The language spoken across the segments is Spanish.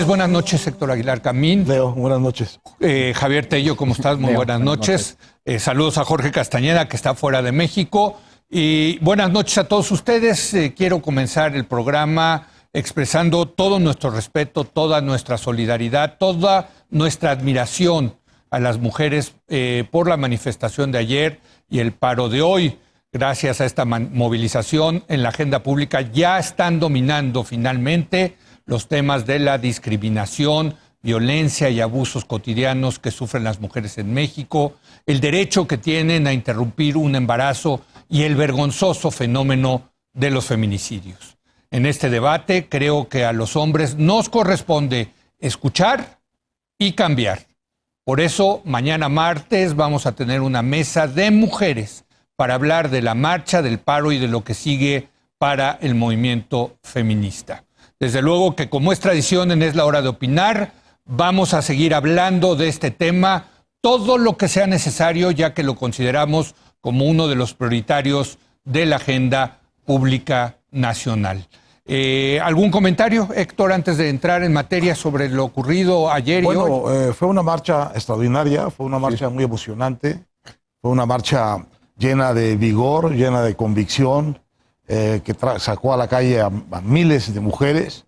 buenas noches, Héctor Aguilar Camín. Leo, buenas noches. Javier Tello, ¿cómo estás? Muy buenas noches. Saludos a Jorge Castañeda, que está fuera de México. Y buenas noches a todos ustedes. Quiero comenzar el programa expresando todo nuestro respeto, toda nuestra solidaridad, toda nuestra admiración a las mujeres por la manifestación de ayer y el paro de hoy. Gracias a esta movilización en la agenda pública ya están dominando finalmente los temas de la discriminación, violencia y abusos cotidianos que sufren las mujeres en México, el derecho que tienen a interrumpir un embarazo y el vergonzoso fenómeno de los feminicidios. En este debate creo que a los hombres nos corresponde escuchar y cambiar. Por eso, mañana martes vamos a tener una mesa de mujeres para hablar de la marcha, del paro y de lo que sigue para el movimiento feminista. Desde luego que, como es tradición en Es la Hora de Opinar, vamos a seguir hablando de este tema todo lo que sea necesario, ya que lo consideramos como uno de los prioritarios de la agenda pública nacional. ¿Algún comentario, Héctor, antes de entrar en materia sobre lo ocurrido ayer y hoy? Fue una marcha extraordinaria, fue una marcha muy emocionante, fue una marcha llena de vigor, llena de convicción, que sacó a la calle a miles de mujeres,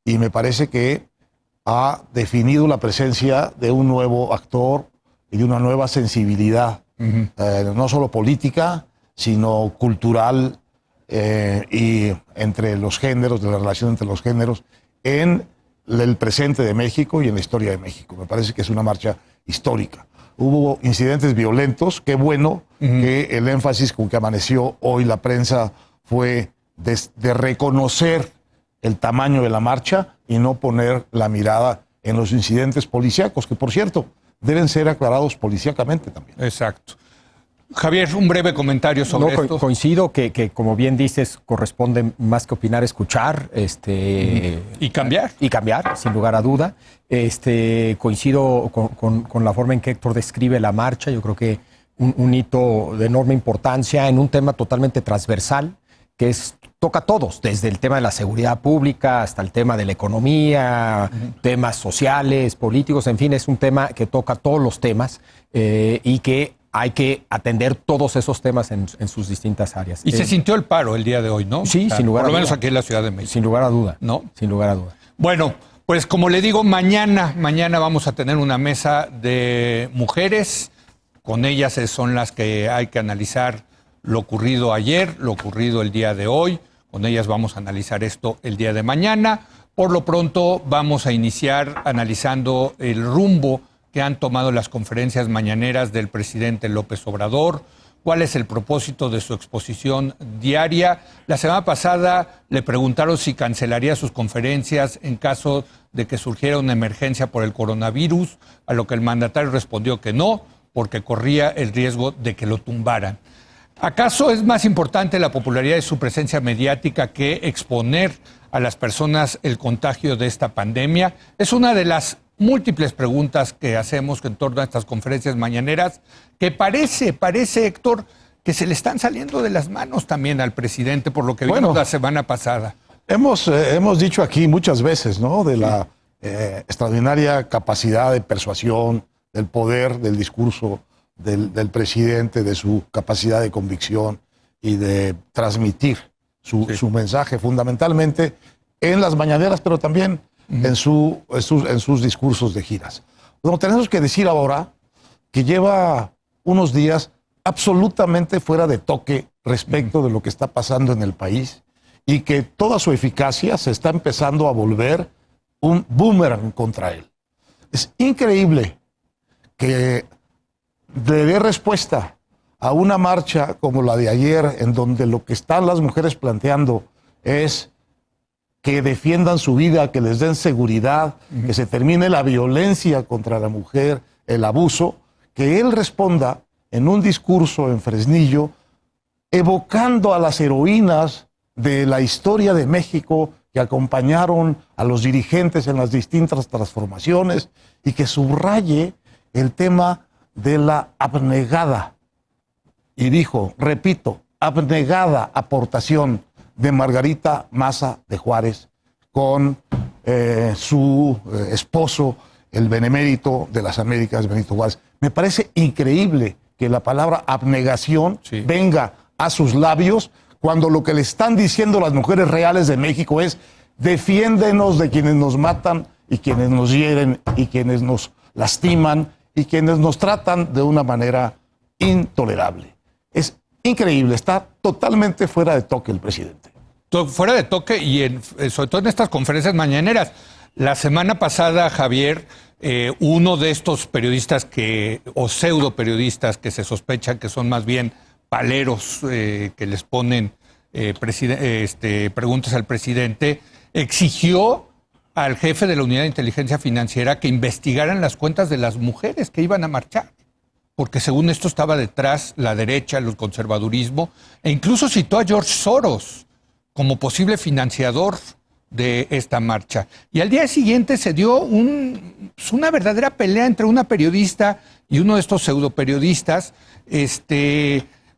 y me parece que ha definido la presencia de un nuevo actor y de una nueva sensibilidad, no solo política, sino cultural, y entre los géneros, de la relación entre los géneros, en el presente de México y en la historia de México. Me parece que es una marcha histórica. Hubo incidentes violentos, qué bueno que el énfasis con que amaneció hoy la prensa fue de reconocer el tamaño de la marcha y no poner la mirada en los incidentes policíacos, que por cierto, deben ser aclarados policíacamente también. Exacto. Javier, un breve comentario sobre esto. Coincido que, como bien dices, corresponde más que opinar, escuchar. Y cambiar. Y cambiar, sin lugar a duda. Coincido con la forma en que Héctor describe la marcha. Yo creo que un hito de enorme importancia en un tema totalmente transversal, que toca a todos, desde el tema de la seguridad pública hasta el tema de la economía, temas sociales, políticos, en fin, es un tema que toca todos los temas y que hay que atender todos esos temas en sus distintas áreas. Y se sintió el paro el día de hoy, ¿no? Sí, sin lugar a duda. Por lo menos aquí en la Ciudad de México. Sin lugar a duda. ¿No? Sin lugar a duda. Bueno, pues como le digo, mañana vamos a tener una mesa de mujeres. Con ellas son las que hay que analizar lo ocurrido ayer, lo ocurrido el día de hoy. Con ellas vamos a analizar esto el día de mañana. Por lo pronto vamos a iniciar analizando el rumbo que han tomado las conferencias mañaneras del presidente López Obrador, cuál es el propósito de su exposición diaria. La semana pasada le preguntaron si cancelaría sus conferencias en caso de que surgiera una emergencia por el coronavirus, a lo que el mandatario respondió que no, porque corría el riesgo de que lo tumbaran. ¿Acaso es más importante la popularidad de su presencia mediática que exponer a las personas el contagio de esta pandemia? Es una de las múltiples preguntas que hacemos en torno a estas conferencias mañaneras, que parece, Héctor, que se le están saliendo de las manos también al presidente, por lo que vimos la semana pasada. Hemos dicho aquí muchas veces, ¿no?, de la extraordinaria capacidad de persuasión, del poder del discurso del presidente, de su capacidad de convicción y de transmitir su mensaje, fundamentalmente en las mañaneras, pero también en sus discursos de giras. Bueno, tenemos que decir ahora que lleva unos días absolutamente fuera de toque respecto de lo que está pasando en el país y que toda su eficacia se está empezando a volver un boomerang contra él. Es increíble que le dé respuesta a una marcha como la de ayer, en donde lo que están las mujeres planteando es que defiendan su vida, que les den seguridad, que se termine la violencia contra la mujer, el abuso, que él responda en un discurso en Fresnillo, evocando a las heroínas de la historia de México que acompañaron a los dirigentes en las distintas transformaciones y que subraye el tema de la abnegada, y dijo, repito, abnegada aportación de Margarita Maza de Juárez con su esposo, el benemérito de las Américas, Benito Juárez. Me parece increíble que la palabra abnegación venga a sus labios cuando lo que le están diciendo las mujeres reales de México es: defiéndenos de quienes nos matan y quienes nos hieren y quienes nos lastiman y quienes nos tratan de una manera intolerable. Es increíble, está totalmente fuera de toque el presidente. Fuera de toque y sobre todo en estas conferencias mañaneras. La semana pasada, Javier, uno de estos periodistas o pseudo periodistas que se sospechan que son más bien paleros que les ponen preguntas al presidente, exigió al jefe de la Unidad de Inteligencia Financiera que investigaran las cuentas de las mujeres que iban a marchar, porque según esto estaba detrás la derecha, el conservadurismo, e incluso citó a George Soros como posible financiador de esta marcha. Y al día siguiente se dio una verdadera pelea entre una periodista y uno de estos pseudoperiodistas,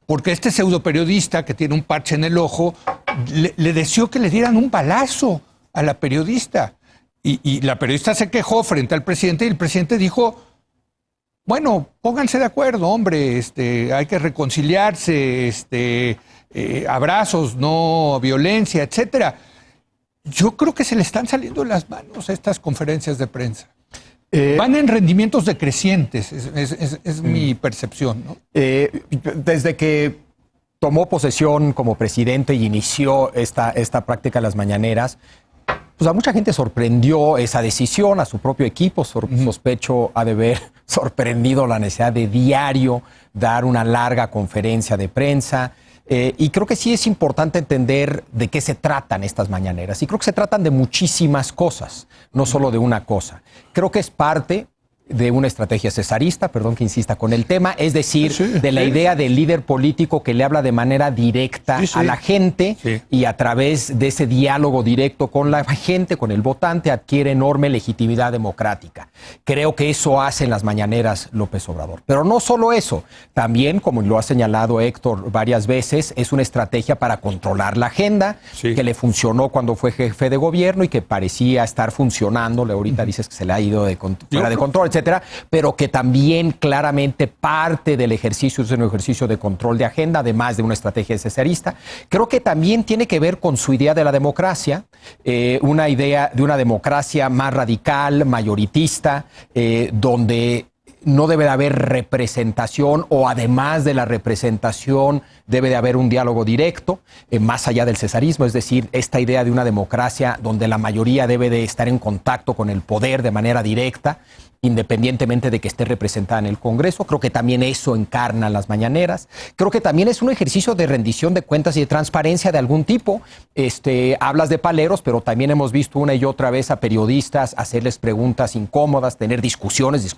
porque este pseudoperiodista que tiene un parche en el ojo le deseó que le dieran un balazo a la periodista. Y la periodista se quejó frente al presidente y el presidente dijo: bueno, pónganse de acuerdo, hombre, hay que reconciliarse, abrazos, no violencia, etcétera. Yo creo que se le están saliendo de las manos estas conferencias de prensa. Van en rendimientos decrecientes, es mi percepción, ¿no? Desde que tomó posesión como presidente y inició esta práctica de las mañaneras, pues a mucha gente sorprendió esa decisión, a su propio equipo, sospecho ha de haber sorprendido la necesidad de diario dar una larga conferencia de prensa. Y creo que sí es importante entender de qué se tratan estas mañaneras. Y creo que se tratan de muchísimas cosas, no solo de una cosa. Creo que es parte de una estrategia cesarista, perdón que insista con el tema, es decir, de la idea del líder político que le habla de manera directa a la gente y a través de ese diálogo directo con la gente, con el votante, adquiere enorme legitimidad democrática. Creo que eso hace en las mañaneras López Obrador. Pero no solo eso, también, como lo ha señalado Héctor varias veces, es una estrategia para controlar la agenda, que le funcionó cuando fue jefe de gobierno y que parecía estar funcionándole. Ahorita dices que se le ha ido fuera de control, etcétera, pero que también claramente parte del ejercicio es un ejercicio de control de agenda, además de una estrategia cesarista. Creo que también tiene que ver con su idea de la democracia, una idea de una democracia más radical, mayoritista, donde no debe de haber representación o además de la representación debe de haber un diálogo directo, más allá del cesarismo, es decir, esta idea de una democracia donde la mayoría debe de estar en contacto con el poder de manera directa, independientemente de que esté representada en el Congreso. Creo que también eso encarna las mañaneras. Creo que también es un ejercicio de rendición de cuentas y de transparencia de algún tipo. Hablas de paleros, pero también hemos visto una y otra vez a periodistas hacerles preguntas incómodas, tener discusiones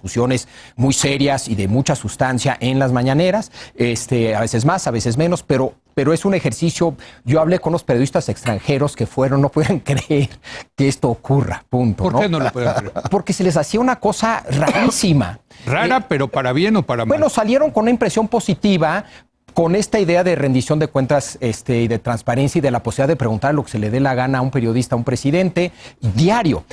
muy serias y de mucha sustancia en las mañaneras, a veces más, a veces menos, pero es un ejercicio. Yo hablé con los periodistas extranjeros que no pueden creer que esto ocurra, punto. ¿Por qué no lo pueden creer? Porque se les hacía una cosa rarísima. Rara, pero para bien o para mal. Bueno, salieron con una impresión positiva, con esta idea de rendición de cuentas y de transparencia y de la posibilidad de preguntar lo que se le dé la gana a un periodista, a un presidente, diario.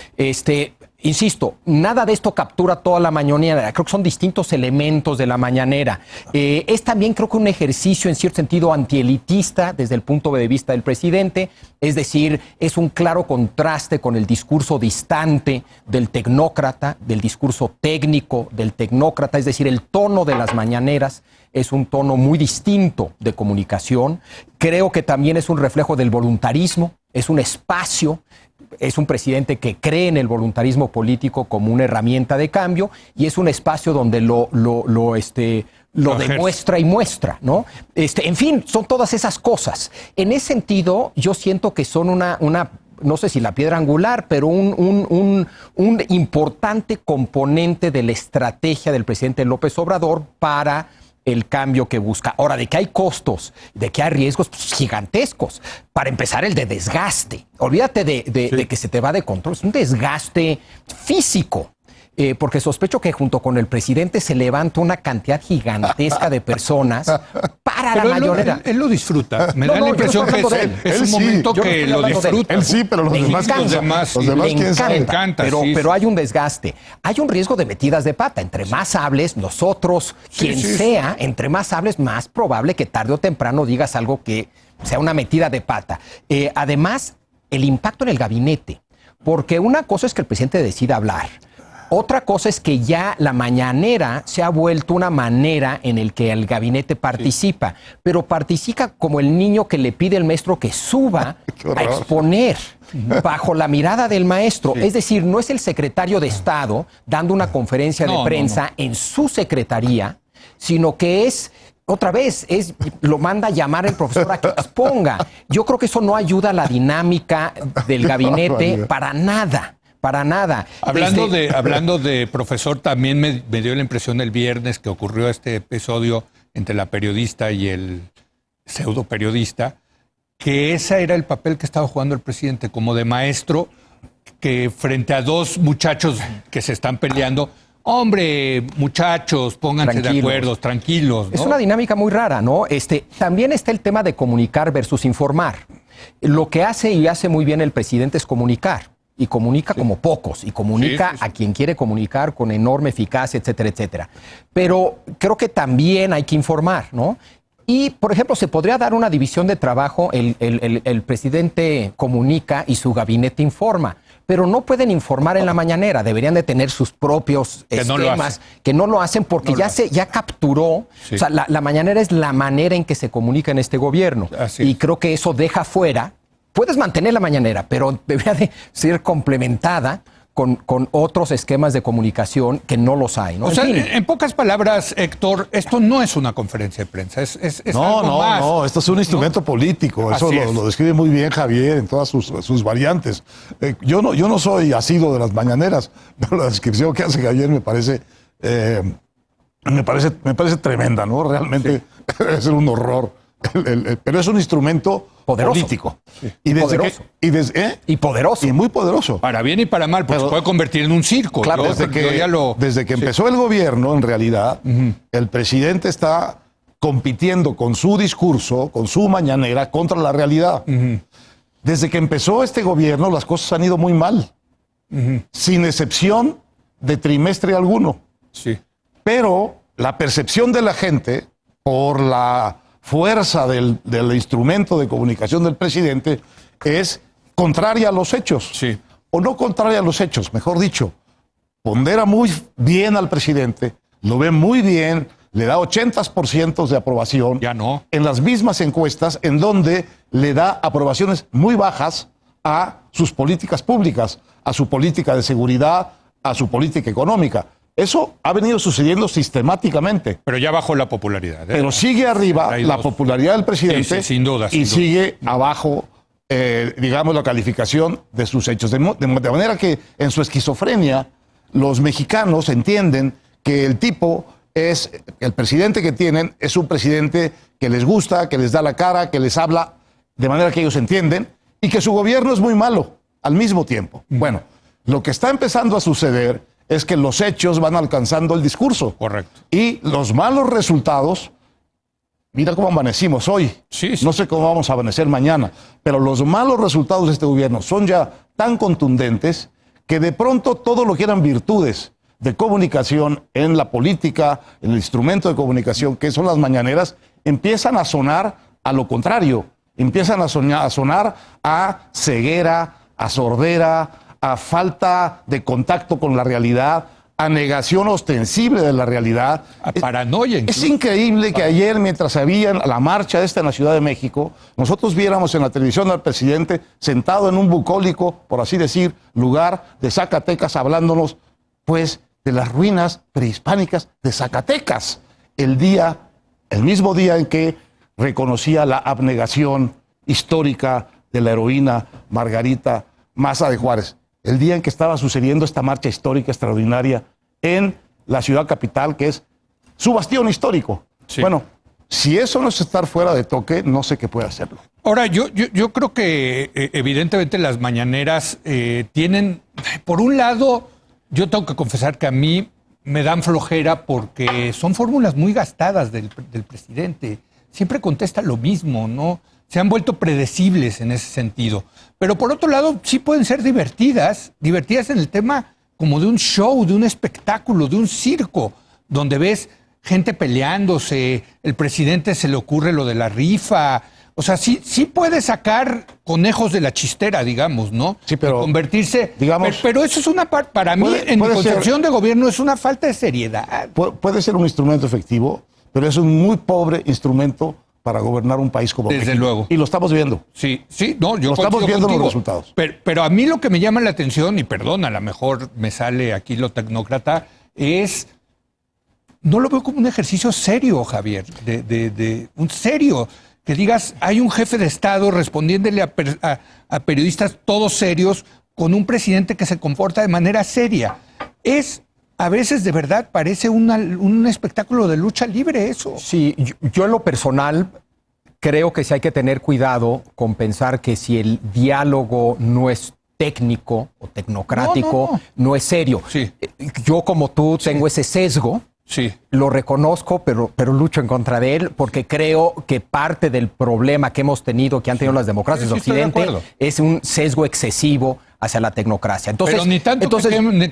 Insisto, nada de esto captura toda la mañanera. Creo que son distintos elementos de la mañanera. Es también, creo que un ejercicio en cierto sentido antielitista desde el punto de vista del presidente. Es decir, es un claro contraste con el discurso distante del tecnócrata, del discurso técnico del tecnócrata. Es decir, el tono de las mañaneras es un tono muy distinto de comunicación. Creo que también es un reflejo del voluntarismo, es un espacio. Es un presidente que cree en el voluntarismo político como una herramienta de cambio y es un espacio donde lo demuestra y muestra, ¿no? En fin, son todas esas cosas. En ese sentido, yo siento que son una no sé si la piedra angular, pero un importante componente de la estrategia del presidente López Obrador para el cambio que busca. Ahora, de que hay costos, de que hay riesgos gigantescos. Para empezar, el de desgaste. Olvídate de que se te va de control. Es un desgaste físico. porque sospecho que junto con el presidente se levanta una cantidad gigantesca de personas para Pero la mañanera. Él lo disfruta. Me No, da no, la yo impresión estoy que hablando de él. es un Él sí. momento Yo no que estoy lo hablando de él. disfruta. Él sí, pero los Le demás, encanta. los demás, Le quién sabe. encanta, pero, sí. pero hay un desgaste. Hay un riesgo de metidas de pata. Entre más hables, nosotros, quien sea, entre más hables, más probable que tarde o temprano digas algo que sea una metida de pata. Además, el impacto en el gabinete. Porque una cosa es que el presidente decida hablar. Otra cosa es que ya la mañanera se ha vuelto una manera en el que el gabinete participa, pero participa como el niño que le pide al maestro que suba a exponer bajo la mirada del maestro. Es decir, no es el secretario de Estado dando una conferencia de prensa en su secretaría, sino que es... Otra vez, lo manda a llamar el profesor a que exponga. Yo creo que eso no ayuda a la dinámica del gabinete para nada. Para nada. Hablando de profesor, también me dio la impresión el viernes que ocurrió este episodio entre la periodista y el pseudo periodista, que ese era el papel que estaba jugando el presidente, como de maestro, que frente a dos muchachos que se están peleando, hombre, muchachos, pónganse de acuerdo, tranquilos, ¿no? Es una dinámica muy rara, ¿no? También está el tema de comunicar versus informar. Lo que hace y hace muy bien el presidente es comunicar. Y comunica como pocos, y comunica a quien quiere comunicar con enorme eficacia, etcétera, etcétera. Pero creo que también hay que informar, ¿no? Y, por ejemplo, se podría dar una división de trabajo, el presidente comunica y su gabinete informa, pero no pueden informar en la mañanera, deberían de tener sus propios esquemas, que no lo hacen porque ya capturó, o sea, la mañanera es la manera en que se comunica en este gobierno. Y creo que eso deja fuera. Puedes mantener la mañanera, pero debería de ser complementada con otros esquemas de comunicación que no los hay, ¿no? O sea, en pocas palabras, Héctor, esto no es una conferencia de prensa, es algo más. No, esto es un instrumento político. Eso lo describe muy bien Javier en todas sus variantes. Yo no soy asiduo de las mañaneras, pero la descripción que hace Javier me parece tremenda, ¿no? Realmente es un horror. Pero es un instrumento poderoso. Político. Sí. Y poderoso. Y muy poderoso. Para bien y para mal, porque se puede convertir en un circo. Claro, desde que empezó el gobierno, en realidad, el presidente está compitiendo con su discurso, con su mañanera, contra la realidad. Desde que empezó este gobierno, las cosas han ido muy mal. Sin excepción de trimestre alguno. Sí. Pero la percepción de la gente, por la fuerza del instrumento de comunicación del presidente, es contraria a los hechos. Sí. O no contraria a los hechos, mejor dicho. Pondera muy bien al presidente, lo ve muy bien, le da 80% de aprobación. Ya no. En las mismas encuestas en donde le da aprobaciones muy bajas a sus políticas públicas, a su política de seguridad, a su política económica. Eso ha venido sucediendo sistemáticamente. Pero ya bajó la popularidad. Pero sigue arriba la popularidad del presidente. Sin duda. Y sigue abajo, digamos, la calificación de sus hechos. De manera que en su esquizofrenia, los mexicanos entienden que el presidente que tienen es un presidente que les gusta, que les da la cara, que les habla de manera que ellos entienden, y que su gobierno es muy malo al mismo tiempo. Bueno, lo que está empezando a suceder es que los hechos van alcanzando el discurso. Correcto. Y los malos resultados, mira cómo amanecimos hoy. Sí. No sé cómo vamos a amanecer mañana, pero los malos resultados de este gobierno son ya tan contundentes que de pronto todo lo que eran virtudes de comunicación en la política, en el instrumento de comunicación que son las mañaneras, empiezan a sonar a lo contrario. Empiezan a sonar a ceguera, a sordera, a falta de contacto con la realidad, a negación ostensible de la realidad. A paranoia. Es increíble que ayer, mientras había la marcha en la Ciudad de México, nosotros viéramos en la televisión al presidente sentado en un bucólico, por así decir, lugar de Zacatecas, hablándonos, pues, de las ruinas prehispánicas de Zacatecas. El mismo día en que reconocía la abnegación histórica de la heroína Margarita Maza de Juárez. El día en que estaba sucediendo esta marcha histórica extraordinaria en la ciudad capital, que es su bastión histórico. Sí. Bueno, si eso no es estar fuera de toque, no sé qué puede hacerlo. Ahora, yo creo que evidentemente las mañaneras tienen, por un lado, Yo tengo que confesar que a mí me dan flojera porque son fórmulas muy gastadas del presidente. Siempre contesta lo mismo, ¿no? Se han vuelto predecibles en ese sentido. Pero por otro lado, sí pueden ser divertidas en el tema como de un show, de un espectáculo, de un circo, donde ves gente peleándose, el presidente se le ocurre lo de la rifa. O sea, sí puede sacar conejos de la chistera, digamos, ¿no? Sí, pero convertirse. Digamos, pero eso es una parte, para mí, en mi concepción de gobierno, es una falta de seriedad. Puede ser un instrumento efectivo, pero es un muy pobre instrumento para gobernar un país como México. Desde luego. Y lo estamos viendo. Sí, no, yo lo estamos viendo contigo, los resultados. Pero a mí lo que me llama la atención, y perdón, a lo mejor me sale aquí lo tecnócrata, es. No lo veo como un ejercicio serio, Javier, de un serio. Que digas, hay un jefe de Estado respondiéndole a periodistas todos serios con un presidente que se comporta de manera seria. A veces de verdad parece un espectáculo de lucha libre eso. Sí, yo en lo personal creo que sí hay que tener cuidado con pensar que si el diálogo no es técnico o tecnocrático, no es serio. Sí. Yo como tú tengo ese sesgo. Sí. Lo reconozco, pero lucho en contra de él porque creo que parte del problema que hemos tenido, que han tenido las democracias de Occidente, es un sesgo excesivo hacia la tecnocracia. Entonces, pero ni tanto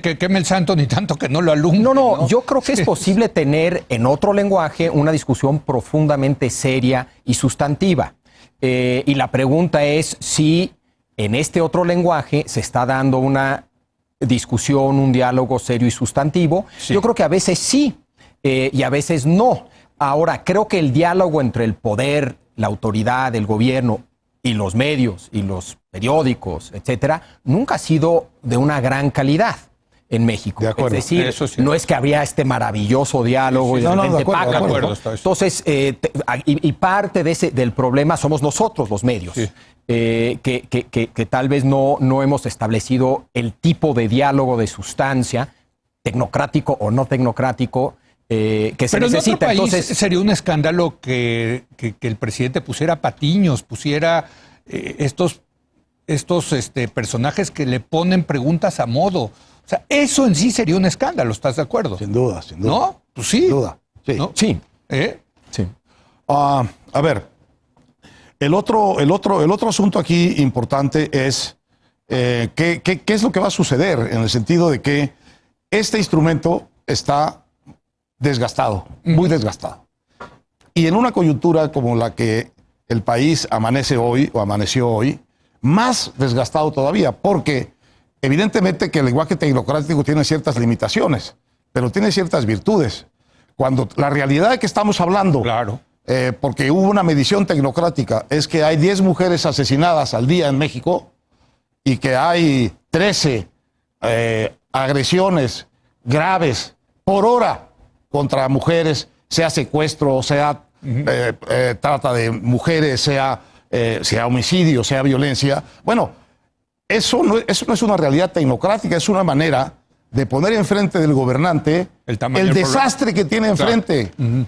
que queme el santo, ni tanto que no lo alumbre. No, yo creo que es posible tener en otro lenguaje una discusión profundamente seria y sustantiva. Y la pregunta es si en este otro lenguaje se está dando una discusión, un diálogo serio y sustantivo. Sí. Yo creo que a veces sí. Y a veces no. Ahora, creo que el diálogo entre el poder, la autoridad, el gobierno y los medios y los periódicos, etcétera, nunca ha sido de una gran calidad en México. De acuerdo. Es decir, sí. No es que había este maravilloso diálogo y de repente Entonces, y parte del problema somos nosotros, los medios. Sí. Que tal vez no hemos establecido el tipo de diálogo de sustancia, tecnocrático o no tecnocrático, que se pero necesita. En otro país sería un escándalo que el presidente pusiera patiños, pusiera estos personajes que le ponen preguntas a modo. O sea, eso en sí sería un escándalo, ¿estás de acuerdo? Sin duda. ¿No? Pues sí. Sin duda. Sí. ¿No? Sí. Sí. A ver, el otro asunto aquí importante es qué es lo que va a suceder en el sentido de que este instrumento está desgastado, muy desgastado. Y en una coyuntura como la que el país amaneció hoy, más desgastado todavía, porque evidentemente que el lenguaje tecnocrático tiene ciertas limitaciones, pero tiene ciertas virtudes. Cuando la realidad de que estamos hablando, claro. Porque hubo una medición tecnocrática, es que hay 10 mujeres asesinadas al día en México y que hay 13 agresiones graves por hora contra mujeres, sea secuestro, sea trata de mujeres, sea homicidio, sea violencia. Bueno, eso no es una realidad tecnocrática, es una manera de poner enfrente del gobernante el desastre que tiene enfrente. Claro.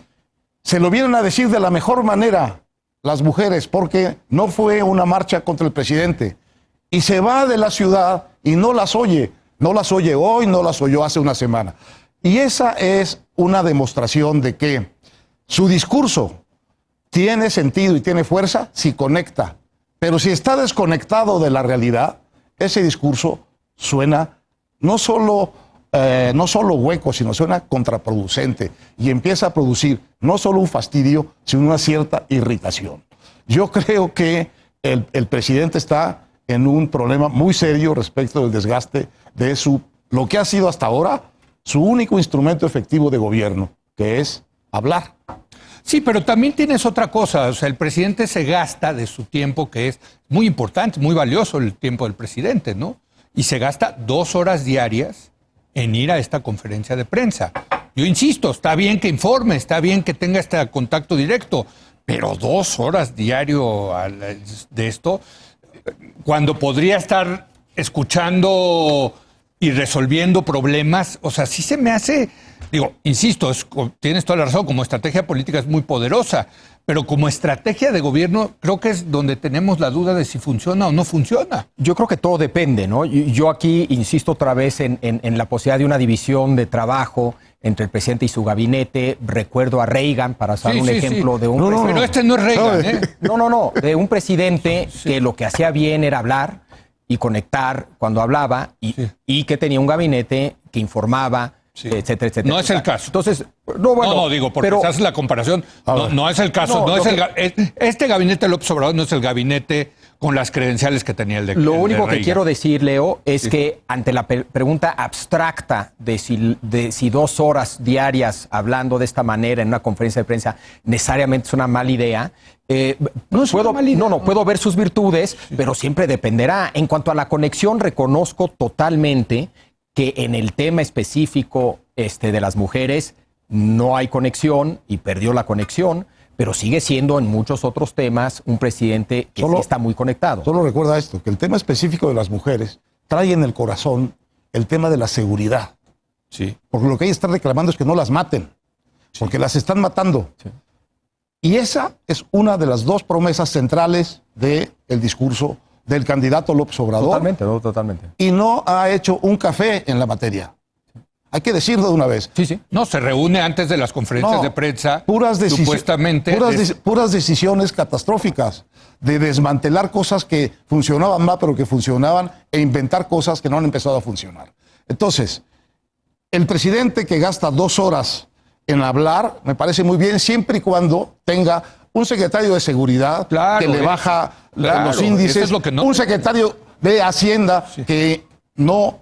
Se lo vienen a decir de la mejor manera las mujeres, porque no fue una marcha contra el presidente. Y se va de la ciudad y no las oye. No las oye hoy, no las oyó hace una semana. Y esa es una demostración de que su discurso tiene sentido y tiene fuerza si conecta. Pero si está desconectado de la realidad, ese discurso suena no solo hueco, sino suena contraproducente y empieza a producir no solo un fastidio, sino una cierta irritación. Yo creo que el presidente está en un problema muy serio respecto del desgaste de lo que ha sido hasta ahora su único instrumento efectivo de gobierno, que es hablar. Sí, pero también tienes otra cosa. O sea, el presidente se gasta de su tiempo, que es muy importante, muy valioso el tiempo del presidente, ¿no? Y se gasta 2 horas diarias en ir a esta conferencia de prensa. Yo insisto, está bien que informe, está bien que tenga este contacto directo, pero 2 horas diario de esto, cuando podría estar escuchando y resolviendo problemas. O sea, sí se me hace, digo, insisto, tienes toda la razón, como estrategia política es muy poderosa, pero como estrategia de gobierno creo que es donde tenemos la duda de si funciona o no funciona. Yo creo que todo depende, ¿no? Yo aquí insisto otra vez en la posibilidad de una división de trabajo entre el presidente y su gabinete. Recuerdo a Reagan, para usar un ejemplo de un presidente. Pero este no es Reagan, ¿eh? No, de un presidente que lo que hacía bien era hablar y conectar cuando hablaba y que tenía un gabinete que informaba, etcétera, etcétera. No es el caso. Entonces, digo, porque se hace la comparación. No es el caso. Este gabinete López Obrador no es el gabinete con las credenciales que tenía el de Lo único de que quiero decir, Leo, es que ante la pregunta abstracta de si 2 horas diarias hablando de esta manera en una conferencia de prensa necesariamente es una mala idea, puedo ver sus virtudes, pero siempre dependerá. En cuanto a la conexión, reconozco totalmente que en el tema específico de las mujeres no hay conexión y perdió la conexión, pero sigue siendo en muchos otros temas un presidente que sí está muy conectado. Solo recuerda esto, que el tema específico de las mujeres trae en el corazón el tema de la seguridad. Sí. Porque lo que ella está reclamando es que no las maten, porque las están matando. Sí. Y esa es una de las 2 promesas centrales del discurso del candidato López Obrador. Totalmente. Y no ha hecho un café en la materia. Hay que decirlo de una vez. Sí. No, se reúne antes de las conferencias de prensa. Supuestamente. Puras decisiones catastróficas de desmantelar cosas que funcionaban mal, pero que funcionaban, e inventar cosas que no han empezado a funcionar. Entonces, el presidente que gasta 2 horas en hablar, me parece muy bien, siempre y cuando tenga un secretario de seguridad que le baja los índices, es lo que un secretario de Hacienda que no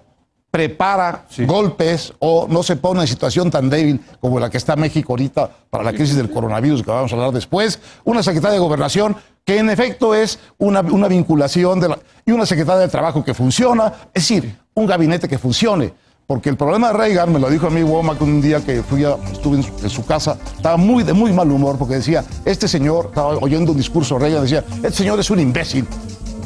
prepara golpes o no se pone en situación tan débil como la que está México ahorita para la crisis del coronavirus, que vamos a hablar después, una secretaria de Gobernación que en efecto es una vinculación y una secretaria de Trabajo que funciona, es decir, un gabinete que funcione. Porque el problema de Reagan, me lo dijo a mí Womack un día que estuve en su casa, estaba de muy mal humor porque decía, este señor, estaba oyendo un discurso de Reagan, decía, este señor es un imbécil.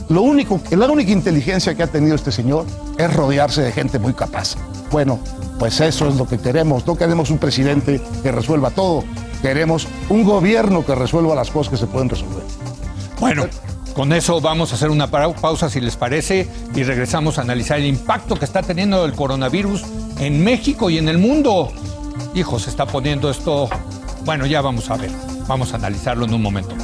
La única inteligencia que ha tenido este señor es rodearse de gente muy capaz. Bueno, pues eso es lo que queremos. No queremos un presidente que resuelva todo. Queremos un gobierno que resuelva las cosas que se pueden resolver. Bueno, con eso vamos a hacer una pausa, si les parece, y regresamos a analizar el impacto que está teniendo el coronavirus en México y en el mundo. Hijo, se está poniendo esto... Bueno, ya vamos a ver. Vamos a analizarlo en un momento.